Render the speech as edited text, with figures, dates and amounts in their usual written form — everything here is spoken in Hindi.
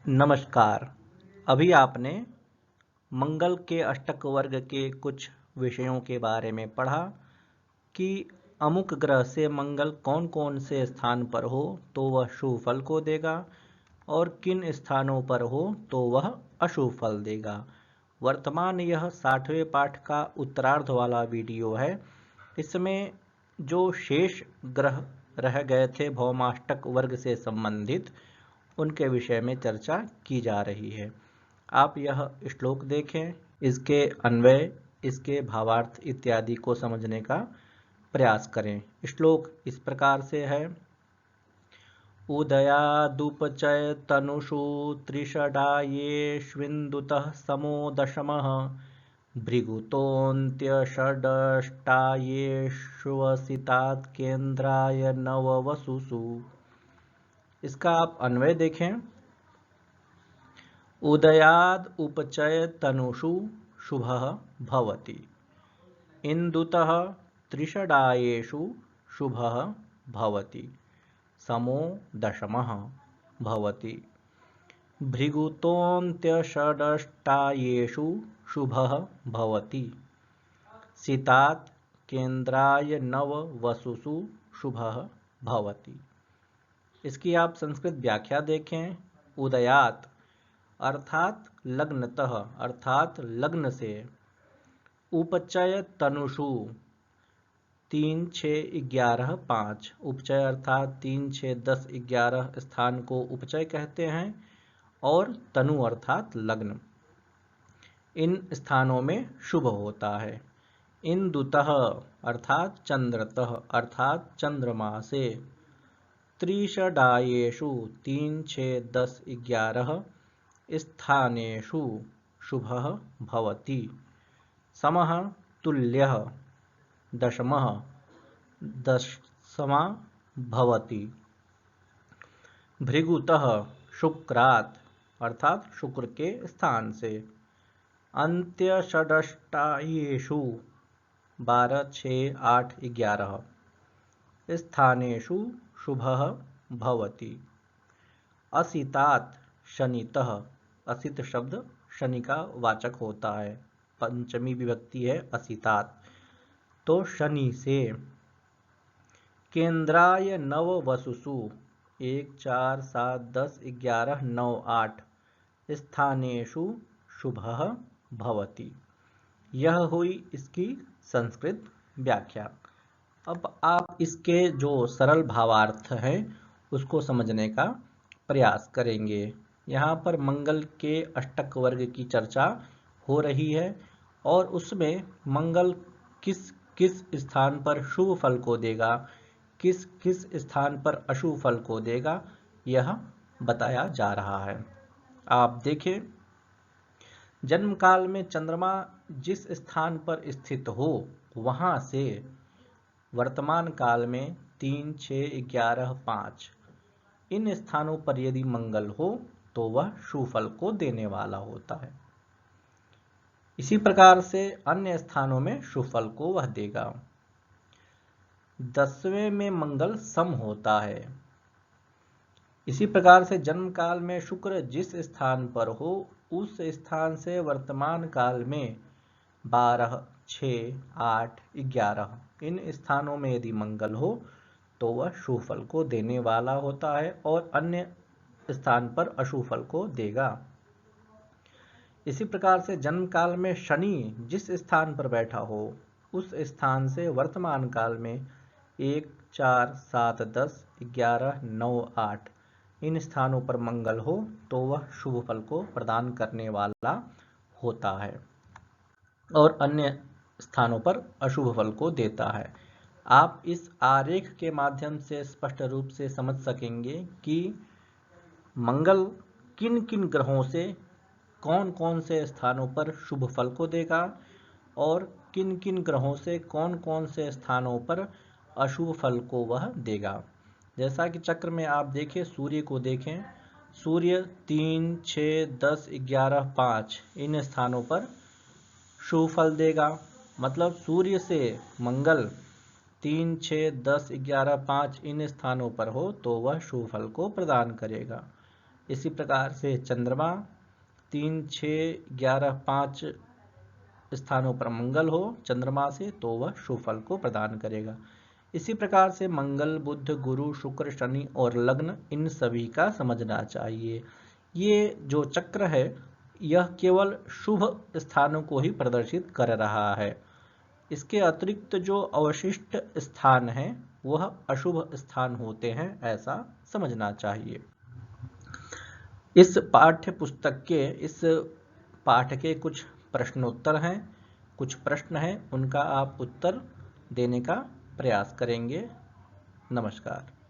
नमस्कार। अभी आपने मंगल के अष्टक वर्ग के कुछ विषयों के बारे में पढ़ा कि अमुक ग्रह से मंगल कौन कौन से स्थान पर हो तो वह शुभ फल को देगा और किन स्थानों पर हो तो वह अशुभ फल देगा। वर्तमान यह 60वें पाठ का उत्तरार्ध वाला वीडियो है। इसमें जो शेष ग्रह रह गए थे भौमाष्टक वर्ग से संबंधित, उनके विषय में चर्चा की जा रही है। आप यह श्लोक देखें, इसके अन्वय, इसके भावार्थ इत्यादि को समझने का प्रयास करें। श्लोक इस प्रकार से है। उदयादुपचय तनुषु त्रिषडायेष्विन्दुतः समो दशमः भृगुतोऽन्त्यषडष्टायेष्वसितात् केन्द्राय नववसुषु। इसका आप अन्वय देखें। उदयाद उपचय तनुषु शुभः भवति, इंदुतः त्रिषडायेषु शुभः भवति, समो दशमः भवति, भृगुतोऽन्त्यषडष्टायेषु शुभः भवति, सितात् केन्द्राय नववसुषु शुभः भवति। इसकी आप संस्कृत व्याख्या देखें। उदयात अर्थात लग्नतः अर्थात लग्न से, उपचय तनुषु 3, 6, 11, 5, उपचय अर्थात 3, 6, 10, 11 स्थान को उपचय कहते हैं और तनु अर्थात लग्न, इन स्थानों में शुभ होता है। इंदुतः अर्थात चंद्रतः अर्थात चंद्रमा से, त्रिषडायेषु 3, 6, 10, 11 स्थानेषु शुभः भवति, समः तुल्यः दशमः दशमा भवति, भृगुतः शुक्रात् अर्थात शुक्र के स्थान से, अन्त्यषडष्टायेषु 12, 6, 8, 11 स्थानेषु शुभः भवति, असितात् शनितः, असित शब्द शनि का वाचक होता है, पंचमी विभक्ति है असितात्, तो शनि से, केन्द्राय नववसुषु 1, 4, 7, 10, 11, 9, 8 स्थानेषु शुभः भवति। यह हुई इसकी संस्कृत व्याख्या। अब आप इसके जो सरल भावार्थ हैं उसको समझने का प्रयास करेंगे। यहाँ पर मंगल के अष्टक वर्ग की चर्चा हो रही है और उसमें मंगल किस किस स्थान पर शुभ फल को देगा, किस किस स्थान पर अशुभ फल को देगा, यह बताया जा रहा है। आप देखें, जन्म काल में चंद्रमा जिस स्थान पर स्थित हो वहां से वर्तमान काल में 3, 6, 11, 5 इन स्थानों पर यदि मंगल हो तो वह शुभ फल को देने वाला होता है। इसी प्रकार से अन्य स्थानों में शुभ फल को वह देगा। 10वें में मंगल सम होता है। इसी प्रकार से जन्म काल में शुक्र जिस स्थान पर हो उस स्थान से वर्तमान काल में 12, 6, 8, 11 इन स्थानों में यदि मंगल हो तो वह शुभ फल को देने वाला होता है और अन्य स्थान पर अशुभ फल को देगा। इसी प्रकार से जन्म काल में शनि जिस स्थान पर बैठा हो उस स्थान से वर्तमान काल में 1, 4, 7, 10, 11, 9, 8 इन स्थानों पर मंगल हो तो वह शुभ फल को प्रदान करने वाला होता है और अन्य स्थानों पर अशुभ फल को देता है। आप इस आरेख के माध्यम से स्पष्ट रूप से समझ सकेंगे कि मंगल किन किन ग्रहों से कौन कौन से स्थानों पर शुभ फल को देगा और किन किन ग्रहों से कौन कौन से स्थानों पर अशुभ फल को वह देगा। जैसा कि चक्र में आप देखें, सूर्य को देखें, सूर्य 3, 6, 10, 11, 5 इन स्थानों पर शुभ फल देगा। मतलब सूर्य से मंगल 3, 6, 10, 11, 5 इन स्थानों पर हो तो वह शुभ फल को प्रदान करेगा। इसी प्रकार से चंद्रमा 3, 6, 11, 5 स्थानों पर मंगल हो चंद्रमा से तो वह शुभ फल को प्रदान करेगा। इसी प्रकार से मंगल, बुध, गुरु, शुक्र, शनि और लग्न, इन सभी का समझना चाहिए। ये जो चक्र है यह केवल शुभ स्थानों को ही प्रदर्शित कर रहा है। इसके अतिरिक्त जो अवशिष्ट स्थान हैं वह अशुभ स्थान होते हैं, ऐसा समझना चाहिए। इस पाठ्य पुस्तक के इस पाठ के कुछ प्रश्नोत्तर हैं, कुछ प्रश्न हैं, उनका आप उत्तर देने का प्रयास करेंगे। नमस्कार।